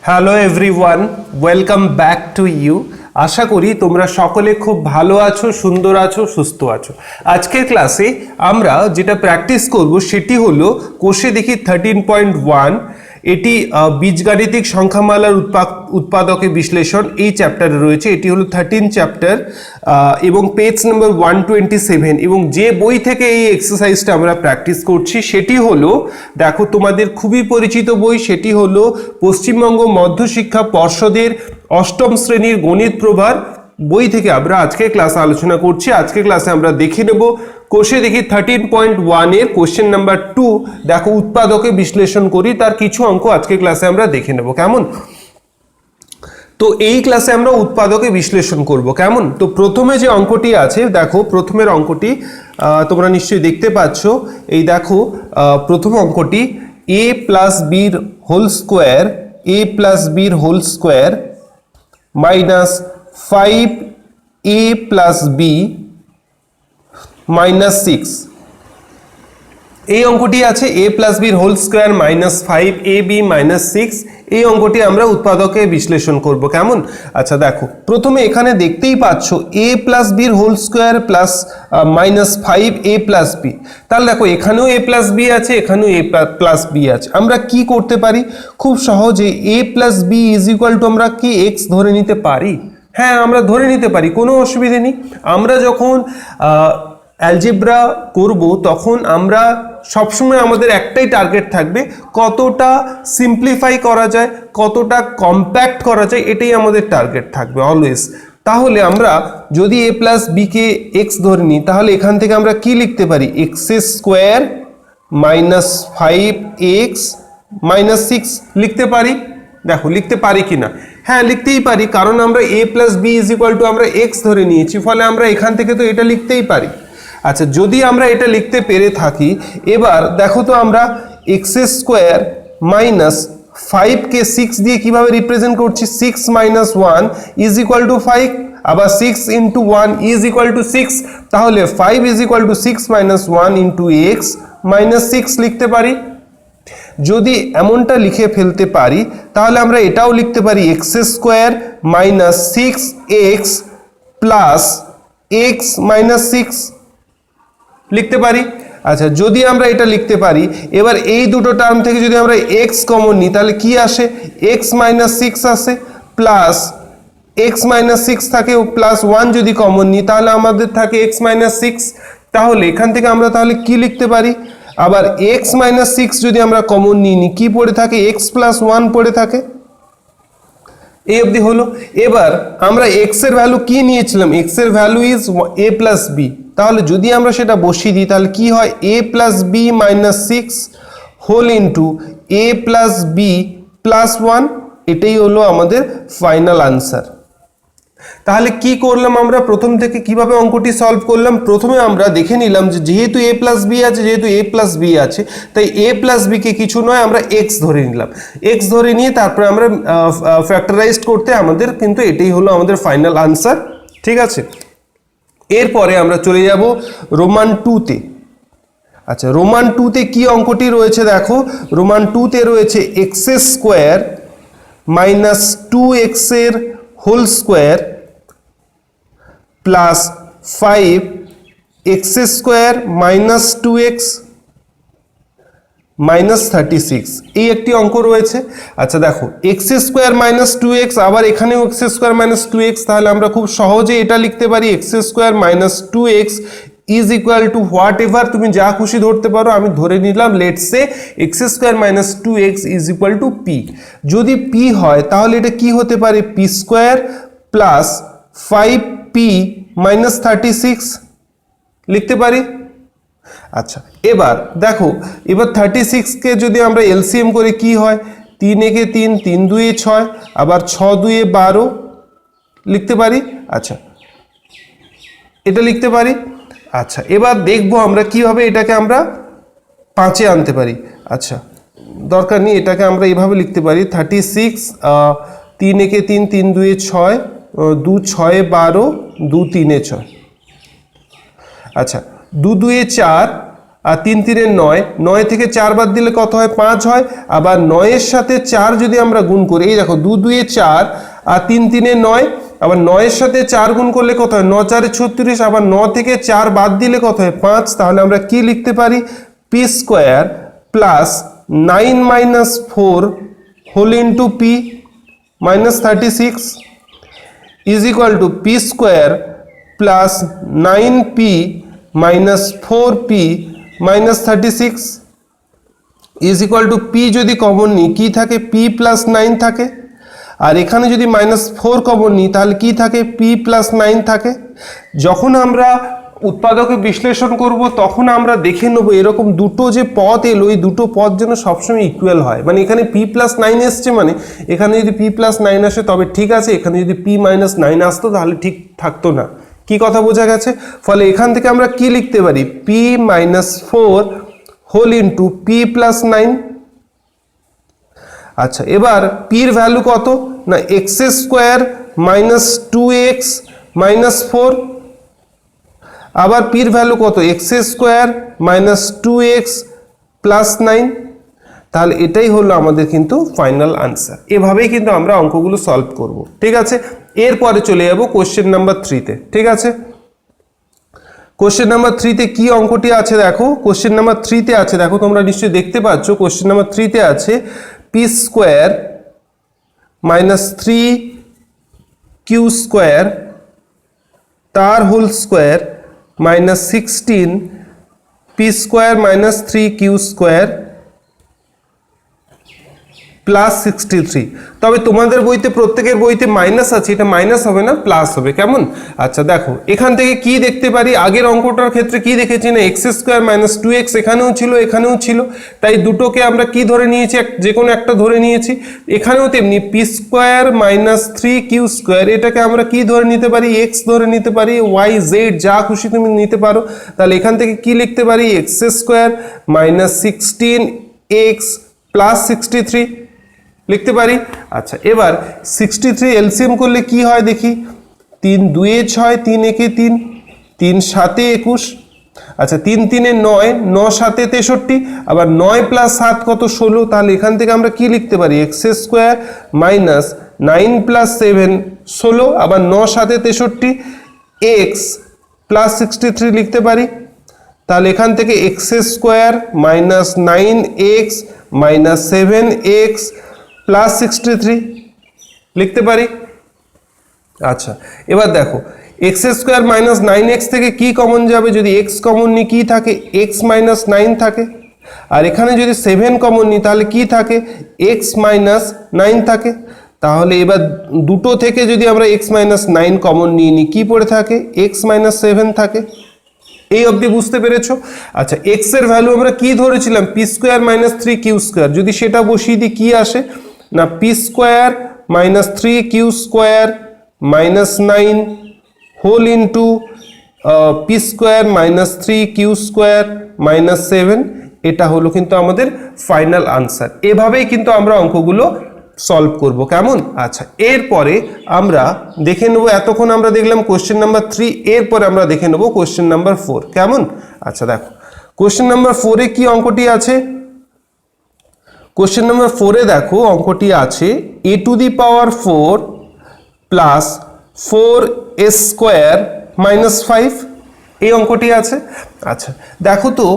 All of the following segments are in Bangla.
Hello everyone, welcome back to you. আশা করি তোমরা সকলে খুব ভালো আছো, সুন্দর আছো, সুস্থ আছো। আজকের ক্লাসে আমরা যেটা প্র্যাকটিস করব সেটি হলো কোষে দেখি 13.1। এটি বীজগাণিতিক সংখ্যামালার উৎপাদকে বিশ্লেষণ এই চ্যাপ্টারে রয়েছে। এটি হলো 13 চ্যাপ্টার এবং পেজ নম্বর 127। এবং যে বই থেকে এই এক্সারসাইজটা আমরা প্র্যাকটিস করছি সেটি হলো, দেখো তোমাদের খুবই পরিচিত বই, সেটি হলো পশ্চিমবঙ্গ মধ্যশিক্ষা পর্ষদের অষ্টম শ্রেণীর গণিত প্রভার বই থেকে আমরা আজকের ক্লাসে আলোচনা করছি। আজকের ক্লাসে আমরা দেখে নেব কোষে দেখি 13.1 এর কোশ্চেন নাম্বার 2। দেখো উৎপাদকে বিশ্লেষণ করি, তার কিছু অঙ্ক আজকের ক্লাসে আমরা দেখে নেব। কেমন? তো এই ক্লাসে আমরা উৎপাদকে বিশ্লেষণ করব। কেমন? তো প্রথমে যে অঙ্কটি আছে, দেখো প্রথমের অঙ্কটি তোমরা নিশ্চয়ই দেখতে পাচ্ছ। এই দেখো প্রথম অঙ্কটি a প্লাস বির হোল স্কোয়ার, a প্লাস বির whole square minus 5a plus B minus 6। এই অঙ্কটি আছে a প্লাস বির whole square minus 5ab minus 6। এই অঙ্কটি আমরা উৎপাদকে বিশ্লেষণ করব। কেমন? আচ্ছা দেখো প্রথমে এখানে দেখতেই পাচ্ছ a প্লাস বির whole square plus minus 5a plus B. তাহলে দেখো এখানেও a প্লাস বি আছে, এখানেও a প্লাস বি আছে। আমরা কি করতে পারি? খুব সহজে a plus B is equal to আমরা কি x ধরে নিতে পারি? হ্যাঁ, আমরা ধরে নিতে পারি, কোনো অসুবিধে নেই। আমরা যখন অ্যালজেব্রা করব তখন আমরা সবসময় আমাদের একটাই টার্গেট থাকবে, কতটা সিম্পলিফাই করা যায়, কতটা কম্প্যাক্ট করা যায়, এটাই আমাদের টার্গেট থাকবে অলওয়েজ। তাহলে আমরা যদি a প্লাস বিকে x ধরে নিই, তাহলে এখান থেকে আমরা কি লিখতে পারি? X square minus 5x minus 6 লিখতে পারি। দেখো লিখতে পারি কিনা? হ্যাঁ, লিখতেই পারি, কারণ আমরা a plus B is equal to আমরা x ধরে নিয়েছি, ফলে আমরা এখান থেকে তো এটা লিখতেই পারি। আচ্ছা, যদি আমরা এটা লিখতে পেরে থাকি, এবার দেখো তো আমরা এক্স স্কোয়ার মাইনাস 5কে 6 দিয়ে কিভাবে রিপ্রেজেন্ট করছি? 6 মাইনাস 1 ইজ ইকুয়াল টু 5, আবার 6 ইন্টু 1 ইজ ইকুয়াল টু 6। তাহলে 5 is equal two 6 minus 1 into x minus 6 লিখতে পারি। যদি এমনটা লিখে ফেলতে পারি তাহলে আমরা এটাও লিখতে পারি X square minus 6x plus x minus 6 লিখতে পারি। আচ্ছা, যদি আমরা এটা লিখতে পারি, এবার এই দুটো টার্ম থেকে যদি আমরা x কমন নিই তাহলে কি আসে? x মাইনাস 6 আসে, প্লাস x মাইনাস 6 থাকে, প্লাস 1 যদি কমন নিই তাহলে আমাদের থাকে x মাইনাস 6। তাহলে এখান থেকে আমরা তাহলে কি লিখতে পারি? আবার x মাইনাস 6 যদি আমরা কমন নিই, কি পড়ে থাকে? x প্লাস 1 পড়ে থাকে। এই অবধি হলো। এবার আমরা x এর ভ্যালু কি নিয়েছিলাম? x এর value is a plus B. তাহলে যদি আমরা সেটা বসিয়ে দিই তাহলে কি হয়? a plus B minus 6 whole into a plus B plus 1। এটাই হলো আমাদের ফাইনাল আনসার। তাহলে কি করলাম আমরা? প্রথম থেকে কিভাবে অঙ্কটি সলভ করলাম? প্রথমে আমরা দেখে নিলাম যে যেহেতু a প্লাস বি আছে, যেহেতু a প্লাস বি আছে, তাই a প্লাস বিকে কিছু নয় আমরা x ধরে নিলাম। x ধরে নিয়ে তারপরে আমরা ফ্যাক্টরাইজড করতে আমাদের কিন্তু এটাই হলো আমাদের ফাইনাল আনসার। ঠিক আছে, এরপরে আমরা চলে যাব রোমান 2-তে। আচ্ছা, রোমান 2-তে কি অঙ্কটি রয়েছে? দেখো রোমান 2-তে রয়েছে এক্স স্কোয়ার মাইনাস 2x এর whole square plus 5x square minus 2x minus 36, এই একটি অঙ্ক রয়েছে। আচ্ছা দেখো এক্স স্কোয়ার মাইনাস 2x, আবার এখানেও এক্স স্কোয়ার মাইনাস 2x। তাহলে আমরা খুব সহজে এটা লিখতে পারি X square minus 2x is equal two what ever, তুমি যা খুশি ধরতে পারো। আমি ধরে নিলাম let's say x square minus 2x is equal to P. যদি পি হয় তাহলে এটা কি হতে পারে? P square plus 5p minus 36 লিখতে পারি। আচ্ছা, এবার দেখো এবার 36কে যদি আমরা এলসিএম করে কি হয়? 3 একে 3, 3 2 6, আবার 6 2 12 লিখতে পারি। আচ্ছা, এটা লিখতে পারি। আচ্ছা, এবার দেখবো আমরা কিভাবে এটাকে আমরা 5-এ আনতে পারি। আচ্ছা, দরকার নেই, এটাকে আমরা এইভাবে লিখতে পারি 36 3 একে 3, 3 2 6, 2 6 12, 2 3 6। আচ্ছা, 2 2 4, আর 3 3 9, 9 থেকে 4 বাদ দিলে কত হয়? 5 হয়। আবার 9 এর সাথে 4 যদি আমরা গুণ করি, এই দেখো 2 2 4 আর 3 3 9, আবার 9 এর সাথে 4 গুণ করলে কত হয়? 9 4 36, আবার 9 থেকে 4 বাদ দিলে কত হয়? 5। তাহলে আমরা কি লিখতে পারি? P square plus 9 minus 4 whole into P minus 36 is equal to P square plus 9p minus 4p minus 36 is equal to P যদি কমন নিই কি থাকে? p প্লাস 9 থাকে। আর এখানে যদি -4 কমন নিই তাহলে কি থাকে? p প্লাস 9 থাকে। যখন আমরা উৎপাদকে বিশ্লেষণ করব তখন আমরা দেখে নেব এরকম দুটো যে পদ এলো, এই দুটো পদ যেন সবসময় ইকুয়াল হয়। মানে এখানে p প্লাস 9 এসছে, মানে এখানে যদি p প্লাস 9 আসে তবে ঠিক আছে, এখানে যদি p মাইনাস 9 আসতো তাহলে ঠিক থাকতো না। কি কথা বোঝা গেছে? ফলে এখান থেকে আমরা কি লিখতে পারি? p minus 4 whole into p plus 9। আচ্ছা, এবার p এর ভ্যালু কত? না x square minus 2x minus 4। আবার p এর ভ্যালু কত? X square minus 2x plus 9। তাহলে এটাই হলো আমাদের কিন্তু ফাইনাল আনসার। এভাবেই কিন্তু আমরা অঙ্কগুলো সলভ করব। ঠিক আছে, এরপরে চলে যাব কোশ্চেন নাম্বার 3-তে। ঠিক আছে, কোশ্চেন নাম্বার 3-তে কি অঙ্কটি আছে দেখো। কোশ্চেন নাম্বার 3-তে আছে দেখো, তোমরা নিশ্চয়ই দেখতে পাচ্ছ। কোশ্চেন নাম্বার 3-তে আছে p square minus 3q square তার whole square minus 16 p square minus 3q square plus 63। তবে তোমাদের বইতে প্রত্যেকের বইতে মাইনাস আছে, এটা মাইনাস হবে না, প্লাস হবে। কেমন? আচ্ছা দেখো, এখান থেকে কি দেখতে পারি? আগের অঙ্কটার ক্ষেত্রে কি দেখেছি না এক্স স্কোয়ার মাইনাস 2x এখানেও ছিল, এখানেও ছিল। তাই দুটোকে আমরা কি ধরে নিয়েছি? যে কোনো একটা ধরে নিয়েছি। এখানেও তেমনি P square minus 3q square, এটাকে আমরা কি ধরে নিতে পারি? এক্স ধরে নিতে পারি, ওয়াই জেড যা খুশি তুমি নিতে পারো। তাহলে এখান থেকে কি লিখতে পারি? X square minus 16x plus 63 লিখতে পারি। আচ্ছা, এবার 63 এলসিএম করলে কি হয় দেখি। 3 2 6, 3 1 3, 3 7 21। আচ্ছা, 3 3 9, 9 7 63, আবার 9 প্লাস 7 কত? 16। তাহলে এখান থেকে আমরা কি লিখতে পারি? এক্স স্কোয়ার মাইনাস 9 প্লাস 7 16, আবার 9 7 63 এক্স প্লাস 63 লিখতে পারি। তাহলে এখান থেকে x square minus 9x minus 7x plus 63 লিখতে পারি। আচ্ছা, এবার দেখো এক্স স্কোয়ার মাইনাস 9x থেকে কি কমন যাবে? যদি এক্স কমন নিই কি থাকে? এক্স মাইনাস 9 থাকে। আর এখানে যদি 7 কমন নিই তাহলে কি থাকে? এক্স মাইনাস 9 থাকে। তাহলে এবার দুটো থেকে যদি আমরা এক্স মাইনাস 9 কমন নিয়ে নিই কি পড়ে থাকে? এক্স মাইনাস 7 থাকে। এই অবধি বুঝতে পেরেছো? আচ্ছা, এক্স এর ভ্যালু আমরা কি ধরেছিলাম? P square minus 3q square. যদি সেটা বসিয়ে দিই কি আসে? না P square minus 3q square minus 9 whole into P square minus 3q square minus 7। এটা হলো কিন্তু আমাদের ফাইনাল আনসার। এভাবেই কিন্তু আমরা অঙ্কগুলো সলভ করব। কেমন? আচ্ছা, এরপরে আমরা দেখে নেব, এতক্ষণ আমরা দেখলাম কোশ্চেন নাম্বার 3, এরপরে আমরা দেখে নেব কোশ্চেন নাম্বার 4। কেমন? আচ্ছা দেখো, কোশ্চেন নাম্বার 4-এ কি অঙ্কটি আছে? কোশ্চেন নাম্বার 4-এ দেখো অঙ্কটি আছে a to the power 4 plus 4s square minus 5, এই অঙ্কটি আছে। আচ্ছা দেখো তো,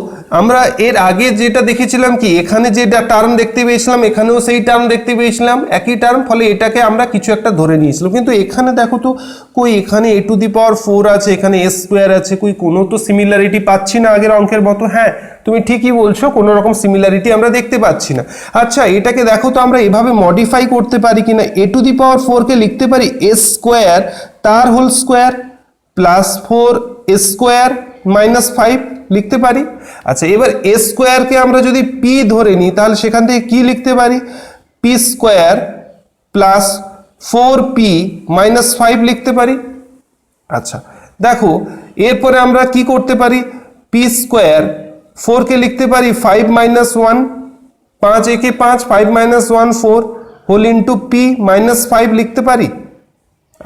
আমরা এর আগে যেটা দেখেছিলাম কি, এখানে যে টার্ম দেখতে পেয়েছিলাম এখানেও সেই টার্ম দেখতে পেয়েছিলাম, একই টার্ম। ফলে এটাকে আমরা কিছু একটা ধরে নিয়েছিলাম। কিন্তু এখানে দেখো তো, কই এখানে a টু দি পাওয়ার 4 আছে, এখানে s স্কোয়ার আছে, কই কোনো তো সিমিলারিটি পাচ্ছি না আগের অঙ্কের মতো। হ্যাঁ, তুমি ঠিকই বলছো, কোনো রকম সিমিলারিটি আমরা দেখতে পাচ্ছি না। আচ্ছা, এটাকে দেখো তো আমরা এভাবে মডিফাই করতে পারি কিনা। a টু দি পাওয়ার 4-কে লিখতে পারি s স্কোয়ার তার whole square plus 4s square minus 5 লিখতে পারি। আচ্ছা, এবার এ স্কোয়ারকে আমরা যদি পি ধরে নিই তাহলে সেখান থেকে কি লিখতে পারি? P square plus 4p minus 5 লিখতে পারি। আচ্ছা দেখো, এরপরে আমরা কি করতে পারি? পি স্কোয়ার 4-কে লিখতে পারি 5 মাইনাস 1, 5 একে 5, 5 minus 1 4 whole into P minus 5 লিখতে পারি।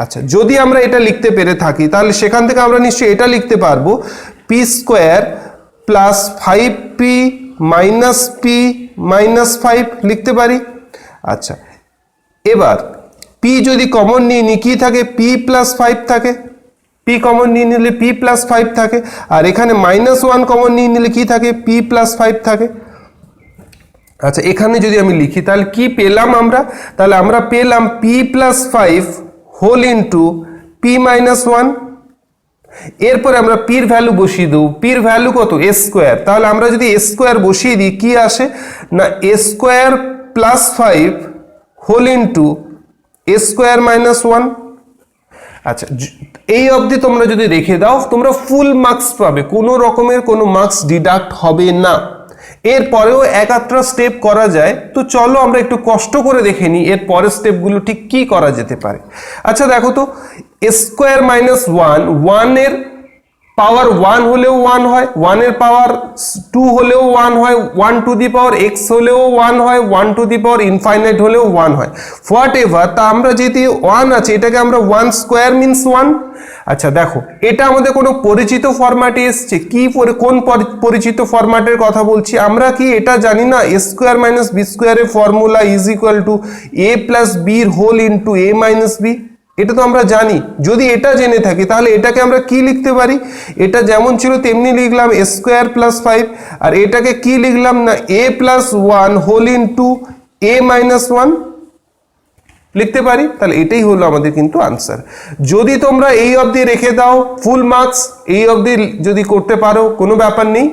আচ্ছা, যদি আমরা এটা লিখতে পেরে থাকি তাহলে সেখান থেকে আমরা নিশ্চয়ই এটা লিখতে পারবো, P square plus 5p minus P minus 5 লিখতে পারি। আচ্ছা, এবার p যদি কমন নিয়ে নিই কি থাকে, p প্লাস 5 থাকে, p কমন নিয়ে নিলে p প্লাস 5 থাকে, আর এখানে -1 কমন নিয়ে নিলে কি থাকে, p প্লাস 5 থাকে। আচ্ছা, এখানে যদি আমি লিখি তাহলে কি পেলাম আমরা, তাহলে আমরা পেলাম p plus 5 whole into p minus 1। এরপরে আমরা পির ভ্যালু বসিয়ে দেবো, পির ভ্যালু কত, এ স্কোয়ার। তাহলে আমরা যদি এ স্কোয়ার বসিয়ে দিই কি আসে না, এ square plus 5 whole into a square minus 1। আচ্ছা, এই অবধি তোমরা যদি রেখে দাও তোমরা ফুল মার্কস পাবে, কোনো রকমের কোনো মার্কস ডিডাক্ট হবে না। এরপরেও একাত্রা স্টেপ করা যায়, তো চলো আমরা একটু কষ্ট করে দেখে নিই এর পরের স্টেপগুলো ঠিক কি করা যেতে পারে। আচ্ছা দেখো তো, স্কোয়ার মাইনাস 1 এর পাওয়ার 1 হলেও 1 হয়, 1 এর পাওয়ার 2 হলেও 1 হয়, 1 টু দি পাওয়ার x হলেও 1 হয়, 1 টু দি পাওয়ার ইনফাইনাইট হলেও 1 হয়, হোয়াট এভার। তা আমরা যেহেতু 1 আছে এটাকে আমরা 1 স্কোয়ার মিনস 1। আচ্ছা দেখো, এটা আমাদের কোনো পরিচিত ফরম্যাটে এসছে, কি কোন পরিচিত ফরম্যাটের কথা বলছি আমরা, কি এটা জানি না, এ স্কোয়ার মাইনাস বি স্কোয়ারের formula is equal two A plus বির whole into a minus B, এটা তো আমরা জানি। যদি এটা জেনে থাকি তাহলে এটাকে আমরা কি লিখতে পারি, এটা যেমন ছিল তেমনি লিখলাম এ স্কোয়ার প্লাস 5, আর এটাকে কি লিখলাম না a plus 1 whole into a minus 1 লিখতে পারি। তাহলে এটাই হলো আমাদের কিন্তু আনসার। যদি তোমরা এই অবধি রেখে দাও ফুল মার্কস, এই অবধি যদি করতে পারো কোনো ব্যাপার নেই,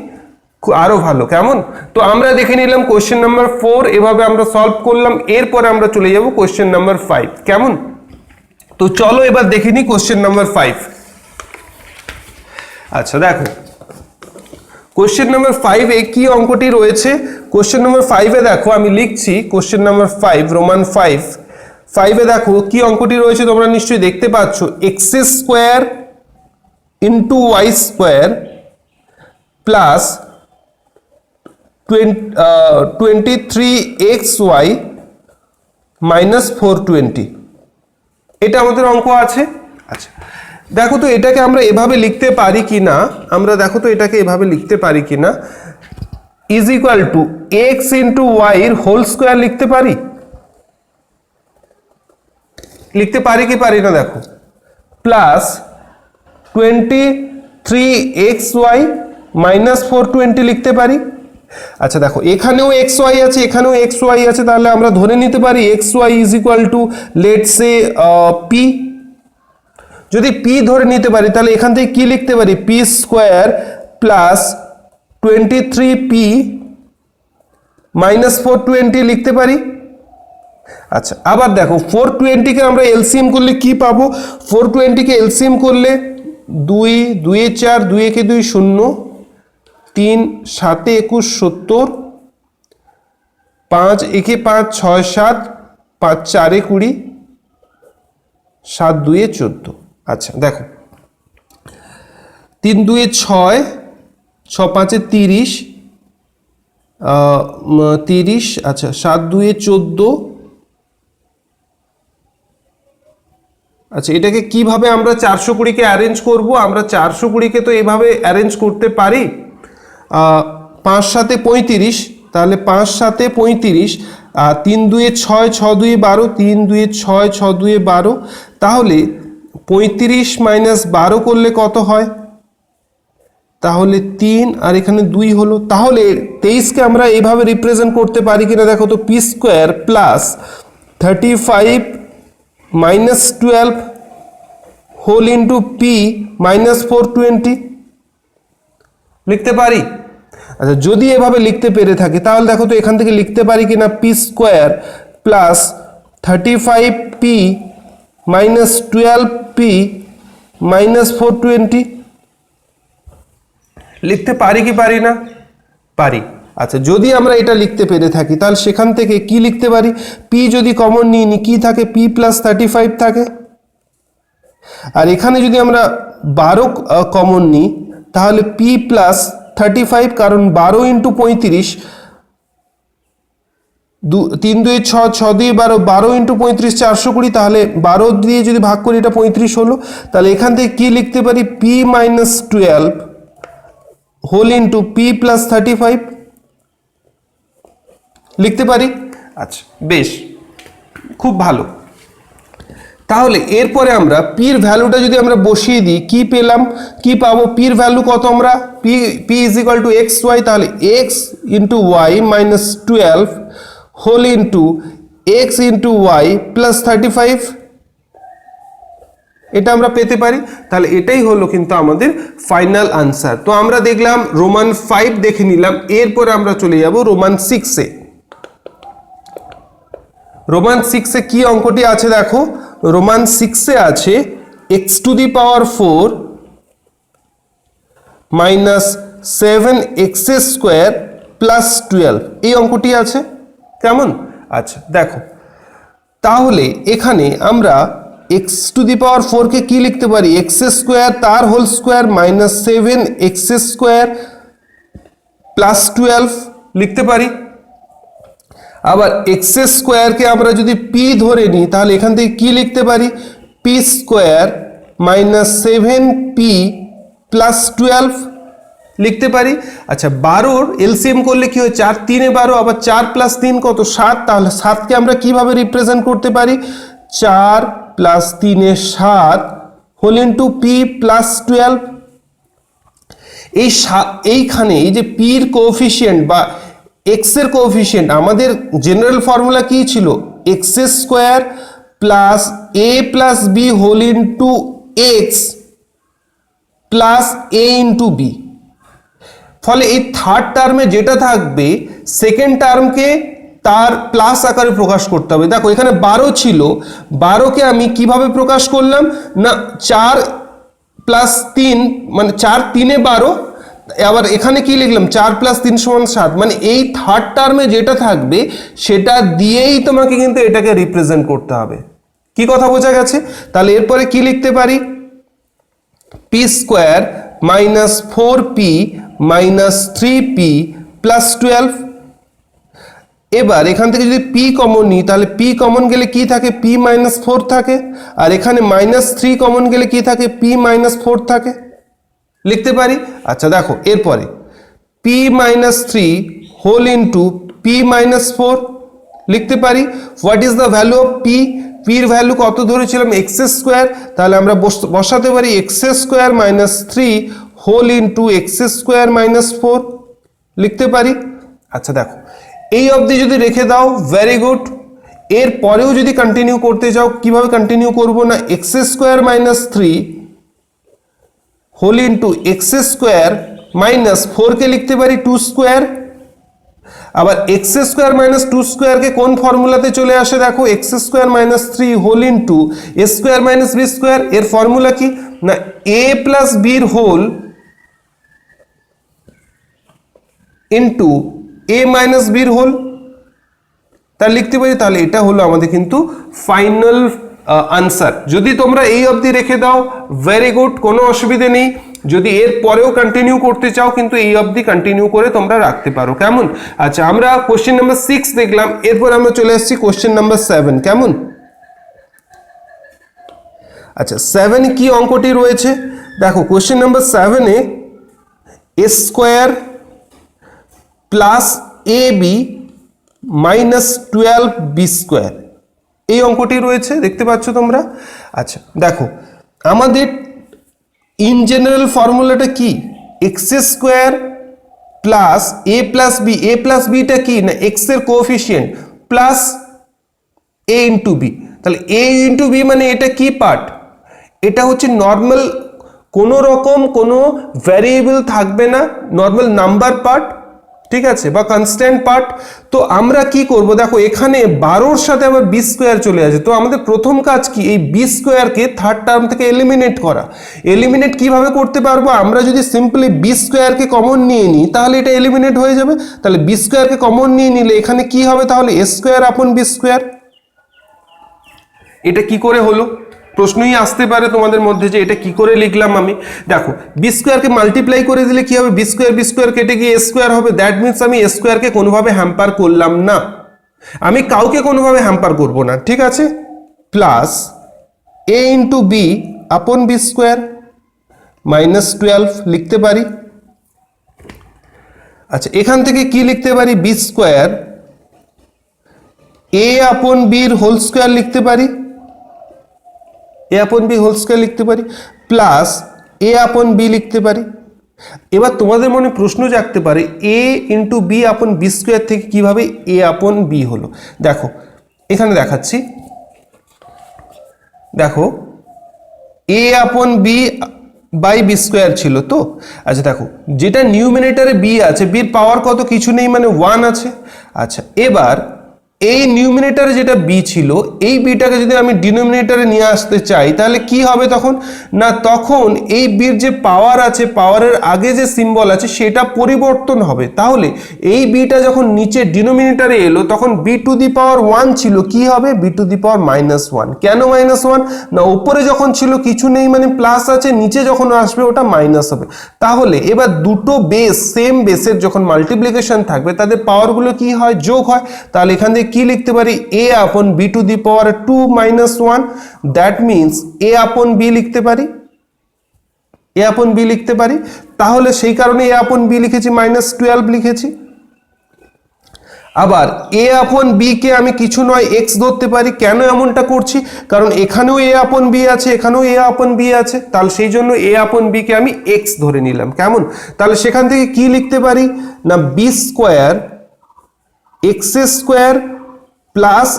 আরো ভালো, কেমন। তো আমরা দেখে নিলাম কোয়েশ্চেন নাম্বার 4, এভাবে আমরা সলভ করলাম। এরপরে আমরা চলে যাব কোয়েশ্চেন নাম্বার 5, কেমন। তো চলো এবার দেখে নিই কোয়েশ্চেন নাম্বার 5। আচ্ছা দেখো, কোয়েশ্চেন নাম্বার 5 এ কি অঙ্কটি রয়েছে। কোয়েশ্চেন নাম্বার 5 এ দেখো আমি লিখছি, কোয়েশ্চেন নাম্বার 5 রোমান 5 এ দেখো কি অঙ্কটি রয়েছে, তোমরা নিশ্চয়ই দেখতে পাচ্ছ, X square into Y square plus 23xy minus 420, এটা আমাদের অঙ্ক আছে। আচ্ছা দেখো তো, এটাকে আমরা এভাবে লিখতে পারি কি না, আমরা দেখো তো এটাকে এভাবে লিখতে পারি কি না, is equal to X into Y এর হোল স্কোয়ার লিখতে পারি, লিখতে পারি কি পারি না দেখো, প্লাস 23xy মাইনাস 420 লিখতে পারি। আচ্ছা দেখো, এখানেও xy আছে এখানেও xy আছে, তাহলে আমরা ধরে নিতে পারি xy is equal two let's say p। যদি p ধরে নিতে পারি তাহলে এখান থেকে কি লিখতে পারি, p square plus 23p minus 420 লিখতে পারি। আচ্ছা আবার দেখো, 420 কে আমরা এলসিএম করলে কি পাবো, 420 কে এলসিএম করলে 2 2 এ 4 2 একে 2 0, 3 7 21 70, 5 1 5 6 7, 5 4 20, 7 2 14। আচ্ছা দেখো, 3 2 6, 6 5 30, 30, আচ্ছা 7 2 14। আচ্ছা এটাকে কিভাবে আমরা 420 কে অ্যারেঞ্জ করব, আমরা 420 কে তো এভাবে অ্যারেঞ্জ করতে পারি, 5 7 35, তাহলে 5 7 35, 3 2 6 6 2 12, 3 2 6 6 2 12, তাহলে 35 মাইনাস 12 করলে কত হয়, তাহলে 3 আর এখানে 2 হলো। তাহলে 23 কে আমরা এইভাবে রিপ্রেজেন্ট করতে পারি কিনা দেখো তো, P square plus 35 minus 12 whole into P minus 420 লিখতে পারি। আচ্ছা যদি এভাবে লিখতে পেরে থাকি তাহলে দেখো তো এখান থেকে লিখতে পারি কিনা, P square plus 35p minus 12p minus 420 লিখতে পারি কি পারি না, পারি। আচ্ছা যদি আমরা এটা লিখতে পেরে থাকি তাহলে সেখান থেকে কি লিখতে পারি, p যদি কমন নিই কি থাকে, p প্লাস 35 থাকে, আর এখানে যদি আমরা 12 কমন নিই তাহলে p প্লাস 35, কারণ 12 ইন্টু 35, 3 2 6 6 2 12, 12 ইন্টু 35 420, তাহলে 12 দিয়ে যদি ভাগ করি এটা 35 হলো। তাহলে এখান থেকে কি লিখতে পারি, p minus 12 whole into P plus 35 লিখতে পারি। আচ্ছা বেশ, খুব ভালো। তাহলে এরপরে আমরা পির ভ্যালুটা যদি আমরা বসিয়ে দিই, কি পেলাম, কি পাবো, পির ভ্যালু কত, আমরা p is equal to x y, তাহলে x into y minus 12 whole into x into y plus 35, এটা আমরা পেতে পারি। তাহলে এটাই হলো কিন্তু আমাদের ফাইনাল আনসার। তো আমরা দেখলাম রোমান 5 দেখে নিলাম, এরপরে আমরা চলে যাব রোমান 6-এ। রোমান 6-এ কি অঙ্কটি আছে দেখো, রোমান 6-এ আছে x to the power 4 minus 7x square plus 12, এই অঙ্কটি আছে। কেমন? আচ্ছা দেখো, তাহলে এখানে আমরা এক্স টু দি পাওয়ার 4-কে কি লিখতে পারি, এক্স স্কোয়ার তার whole square minus 7x square plus 12 লিখতে পারি। আবার এক্স স্কোয়ারকে আমরা যদি পি ধরে নিই, তাহলে এখান থেকে কি লিখতে পারি, P square minus 7p plus 12 লিখতে পারি। আচ্ছা 12-র এলসিএম করলে কি হয়, 4 3 12, আবার 4 প্লাস 3 কত, 7। তাহলে 7কে আমরা কিভাবে রিপ্রেজেন্ট করতে পারি, 4 plus 3 7 whole into P plus 12। এইখানে এই যে পির কোএফিসিয়েন্ট বা এক্স এর কোএফিসিয়েন্ট, আমাদের জেনারেল ফর্মুলা কি ছিল, x square plus a plus b whole into x plus A into b. ফলে এই থার্ড টার্মে যেটা থাকবে, সেকেন্ড টার্মকে তার প্লাস আকারে প্রকাশ করতে হবে। দেখো এখানে 12 ছিল, 12কে আমি কিভাবে প্রকাশ করলাম না, 4 প্লাস 3 মানে 4 3 12, আবার এখানে কি লিখলাম, 4 প্লাস 3 সমান 7, মানে এই থার্ড টার্মে যেটা থাকবে সেটা দিয়েই তোমাকে কিন্তু এটাকে রিপ্রেজেন্ট করতে হবে। কি কথা বোঝা গেছে? তাহলে এরপরে কি লিখতে পারি, P square minus 4p minus 3p plus 12। এবার এখান থেকে যদি p কমন নিই, তাহলে p কমন গেলে কি থাকে, p মাইনাস 4 থাকে, আর এখানে মাইনাস 3 কমন গেলে কি থাকে, p মাইনাস 4 থাকে, লিখতে পারি। আচ্ছা দেখো এরপরে p minus 3 whole into p minus 4 লিখতে পারি। What is the value of p, পির ভ্যালু কত ধরেছিলাম, এক্স স্কোয়ার, তাহলে আমরা বসাতে পারি X square minus 3 whole into x square minus 4 লিখতে পারি। আচ্ছা দেখো এই অবধি যদি রেখে দাও, ভেরি গুড। এর পরেও যদি কন্টিনিউ করতে চাও, কিভাবে কন্টিনিউ করব না, x square minus 3 whole into x square minus 4কে লিখতে পারি 2 স্কোয়ার। আবার এক্স স্কোয়ার মাইনাস 2 স্কোয়ারকে কোন ফর্মুলাতে চলে আসে, দেখো x square minus 3 whole into a square minus b square, এর ফর্মুলা কি না, এ প্লাস বির হোল ইন্টু এ মাইনাস বির হোল, তা লিখতে পারি। তাহলে এটা হলো আমাদের কিন্তু ফাইনাল আনসার। যদি তোমরা এই অবধি রেখে দাও, ভেরি গুড, কোনো অসুবিধে নেই। যদি এর পরেও কন্টিনিউ করতে চাও, কিন্তু এই অবধি কন্টিনিউ করে তোমরা রাখতে পারো। কেমন? আচ্ছা আমরা কোশ্চেন নাম্বার 6 দেখলাম, এরপর আমরা চলে আসছি কোশ্চেন নাম্বার 7। কেমন? আচ্ছা 7 কি অঙ্কটি রয়েছে দেখো, question number 7-এ A square plus A B minus 12b square, এই অঙ্কটি রয়েছে, দেখতে পাচ্ছ তোমরা। আচ্ছা দেখো আমাদের ইন জেনারেল ফর্মুলাটা কি, x square plus a plus B, A plus beta কি না এক্স এর কোএফিসিয়েন্ট প্লাস এ ইন্টু বি। তাহলে এ ইন্টু বি মানে এটা কি পার্ট, এটা হচ্ছে নর্মাল, কোনো রকম কোনো ভ্যারিয়েবল থাকবে না, নর্মাল নাম্বার পার্ট, ঠিক আছে, বা কনস্ট্যান্ট পার্ট। তো আমরা কি করব, দেখো এখানে 12-র সাথে আবার বি স্কোয়ার চলে আসে, তো আমাদের প্রথম কাজ কি, এই বি স্কোয়ারকে থার্ড টার্ম থেকে এলিমিনেট করা। এলিমিনেট কিভাবে করতে পারবো, আমরা যদি সিম্পলি বি স্কোয়ারকে কমন নিয়ে নিই তাহলে এটা এলিমিনেট হয়ে যাবে। তাহলে বি স্কোয়ারকে কমন নিয়ে নিলে এখানে কি হবে, তাহলে এ স্কোয়ার আপন বি স্কোয়ার। এটা কি করে হলো, প্রশ্নই আসতে পারে তোমাদের মধ্যে যে এটা কি করে লিখলাম আমি। দেখো বি স্কোয়ারকে মাল্টিপ্লাই করে দিলে কি হবে, বি স্কোয়ার কেটে গিয়ে এ স্কোয়ার হবে, দ্যাট মিনস আমি এ স্কোয়ারকে কোনোভাবে হ্যাম্পার করলাম না, আমি কাউকে কোনোভাবে হ্যাম্পার করব না, ঠিক আছে। প্লাস এ into B upon B square minus 12 লিখতে পারি। আচ্ছা এখান থেকে কি লিখতে পারি, বি স্কোয়ার এ আপন বির হোল স্কোয়ার লিখতে পারি, এ আপন বি হোল স্কোয়ার লিখতে পারি, প্লাস এ আপন বি লিখতে পারি। এবার তোমাদের মনে প্রশ্ন জাগতে পারে a into B upon B square থেকে কিভাবে এ আপন বি হলো। দেখো এখানে দেখাচ্ছি, দেখো এ upon B by B square ছিল তো। আচ্ছা দেখো যেটা নিউমিনেটারে বি আছে, বির পাওয়ার কত, কিছু নেই, মানে 1 আছে। আচ্ছা এবার এই নিউমিনেটারে যেটা বি ছিল, এই বিটাকে যদি আমি ডিনোমিনেটারে নিয়ে আসতে চাই তাহলে কি হবে তখন না, তখন এই বির যে পাওয়ার আছে, পাওয়ারের আগে যে সিম্বল আছে সেটা পরিবর্তন হবে। তাহলে এই বিটা যখন নিচে ডিনোমিনেটারে এলো তখন বি টু দি পাওয়ার 1 ছিল, কি হবে বি টু দি পাওয়ার -1। কেন -1 না, উপরে যখন ছিল কিছু নেই মানে প্লাস আছে, নিচে যখন আসবে ওটা মাইনাস হবে। তাহলে এবার দুটো বেস সেম বেসের যখন মাল্টিপ্লিকেশন থাকবে তাদের পাওয়ারগুলো কি হয়, যোগ হয়। তাহলে এখান থেকে কি লিখতে পারি, a আপন b to the power 2 - 1, that means a আপন b লিখতে পারি, a আপন b লিখতে পারি। তাহলে সেই কারণে a আপন b লিখেছি, -12 লিখেছি। আবার a আপন b কে আমি কিছু নয় x ধরতে পারি। কেন এমনটা করছি, কারণ এখানেও a আপন b আছে, এখানেও a আপন b আছে, তাহলে সেই জন্য a আপন b কে আমি x ধরে নিলাম। কেমন, তাহলে সেখান থেকে কি লিখতে পারি না, b square x square plus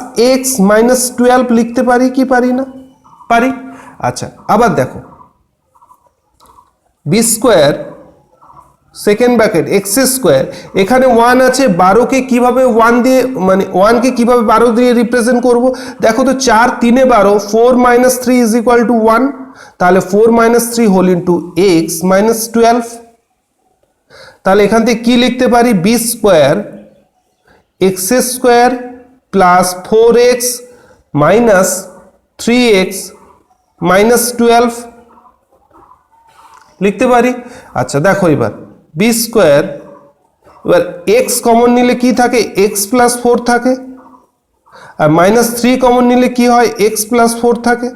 x -12 লিখতে পারি কি পারি না, পারি। আচ্ছা আবার দেখো b square second bracket x square, এখানে 1 আছে, 12 কে কিভাবে 1 দিয়ে মানে 1 কে কিভাবে 12 দিয়ে রিপ্রেজেন্ট করব, দেখো তো 4 3 12, 4 - 3 = 1, তাহলে 4 - 3 হোল ইন্টু এক্স -12। তাহলে এখান থেকে কি লিখতে পারি, b square x square plus 4x - 3x -12 লিখতে পারি। আচ্ছা দেখো এবার বি স্কোয়ার, এবার এক্স কমন নিলে কি থাকে, এক্স প্লাস 4 থাকে, আর -3 কমন নিলে কি হয়, এক্স প্লাস 4 থাকে।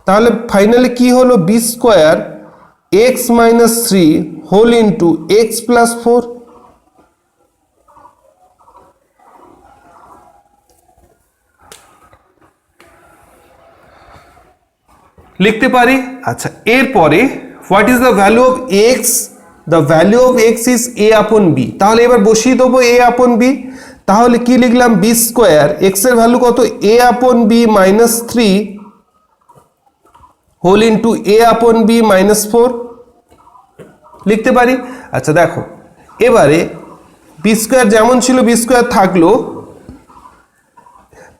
তাহলে ফাইনালি কি হলো, b square x -3 whole into x plus 4। লিখতে পারি। আচ্ছা এরপরে what is the value of x, the value of x is a upon b. তাহলে এবার বসিয়ে দেবো এ আপন বি। তাহলে কি লিখলাম, বি স্কোয়ার এক্স এর ভ্যালু কত, এ আপন বি -3 হোল ইন্টু এ আপন বি -4 লিখতে পারি। আচ্ছা দেখো এবারে বি স্কোয়ার যেমন ছিল বি স্কোয়ার থাকলো,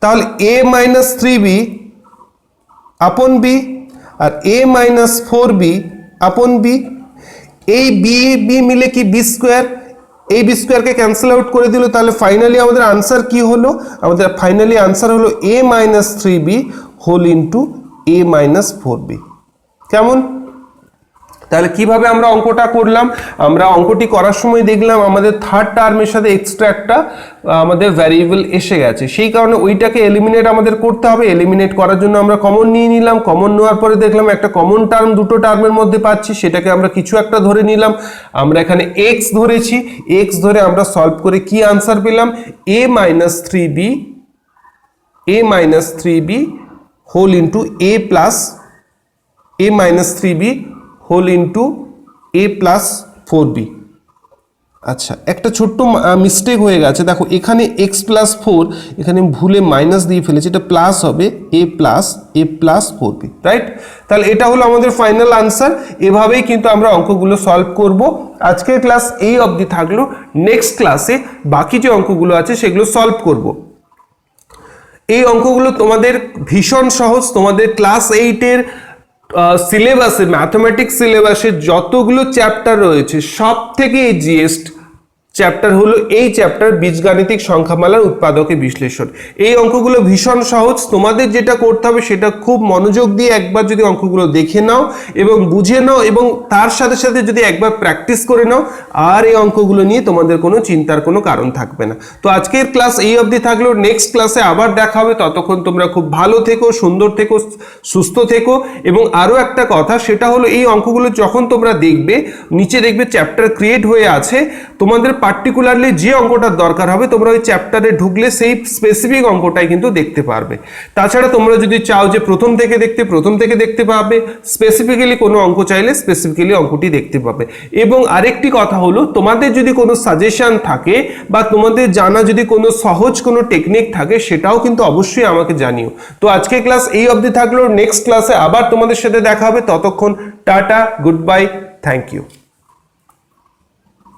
তাহলে এ -3b আপন বি আর a - 4b আপন বি, এই বি বি মিলে কি বি স্কোয়ার, এই বি স্কোয়ারকে ক্যান্সেল আউট করে দিল। তাহলে ফাইনালি আমাদের আনসার কি হলো, আমাদের ফাইনালি আনসার হলো a - 3b whole into a - 4b। কেমন, তাহলে কিভাবে আমরা অঙ্কটা করলাম, আমরা অঙ্কটি করার সময় দেখলাম আমাদের থার্ড টার্মের সাথে এক্সট্রা একটা আমাদের ভ্যারিয়েবল এসে গেছে, সেই কারণে ওইটাকে এলিমিনেট আমাদের করতে হবে। এলিমিনেট করার জন্য আমরা কমন নিয়ে নিলাম, কমন নেওয়ার পরে দেখলাম একটা কমন টার্ম দুটো টার্মের মধ্যে পাচ্ছি, সেটাকে আমরা কিছু একটা ধরে নিলাম। আমরা এখানে এক্স ধরেছি, এক্স ধরে আমরা সলভ করে কি আনসার পেলাম, a - 3b whole into a - 3b whole into a plus 4b। আচ্ছা একটা ছোট্ট মিস্টেক হয়ে গেছে, দেখো এখানে x প্লাস 4 এখানে ভুলে মাইনাস দিয়ে ফেলেছি, এটা প্লাস হবে a প্লাস 4b, রাইট। তাহলে এটা হলো আমাদের ফাইনাল আনসার। এভাবেই কিন্তু আমরা অঙ্কগুলো সলভ করব। আজকের ক্লাস এই অবধি থাকলো, নেক্সট ক্লাসে বাকি যে অঙ্কগুলো আছে সেগুলো সলভ করব। এই অঙ্কগুলো তোমাদের ভীষণ সহজ, তোমাদের ক্লাস 8-এর সিলেবাসে, ম্যাথমেটিক্স সিলেবাসে যতগুলো চ্যাপ্টার রয়েছে সব থেকে ইজিয়েস্ট চ্যাপ্টার হলো এই চ্যাপ্টার বীজগাণিতিক সংখ্যামালার উৎপাদকে বিশ্লেষণ। এই অঙ্কগুলো ভীষণ সহজ, তোমাদের যেটা করতে হবে সেটা খুব মনোযোগ দিয়ে একবার যদি অঙ্কগুলো দেখে নাও এবং বুঝে নাও এবং তার সাথে সাথে যদি একবার প্র্যাকটিস করে নাও, আর এই অঙ্কগুলো নিয়ে তোমাদের কোনো চিন্তার কোনো কারণ থাকবে না। তো আজকের ক্লাস এই অবধি থাকলেও, নেক্সট ক্লাসে আবার দেখা হবে। ততক্ষণ তোমরা খুব ভালো থেকো, সুন্দর থেকো, সুস্থ থেকো। এবং আরও একটা কথা, সেটা হলো এই অঙ্কগুলো যখন তোমরা দেখবে, নিচে দেখবে চ্যাপ্টার ক্রিয়েট হয়ে আছে, তোমাদের পার্টিকুলারলি যে অঙ্কটার দরকার হবে তোমরা ওই চ্যাপ্টারে ঢুকলে সেই স্পেসিফিক অঙ্কটাই কিন্তু দেখতে পারবে। তাছাড়া তোমরা যদি চাও যে প্রথম থেকে দেখতে পাবে, স্পেসিফিক্যালি কোনো অঙ্ক চাইলে স্পেসিফিক্যালি অঙ্কটি দেখতে পাবে। এবং আরেকটি কথা হলো, তোমাদের যদি কোনো সাজেশন থাকে বা তোমাদের জানা যদি কোনো সহজ কোনো টেকনিক থাকে, সেটাও কিন্তু অবশ্যই আমাকে জানিও। তো আজকে ক্লাস এই অবধি থাকলো, নেক্সট ক্লাসে আবার তোমাদের সাথে দেখা হবে। ততক্ষণ tata, good bye, thank you.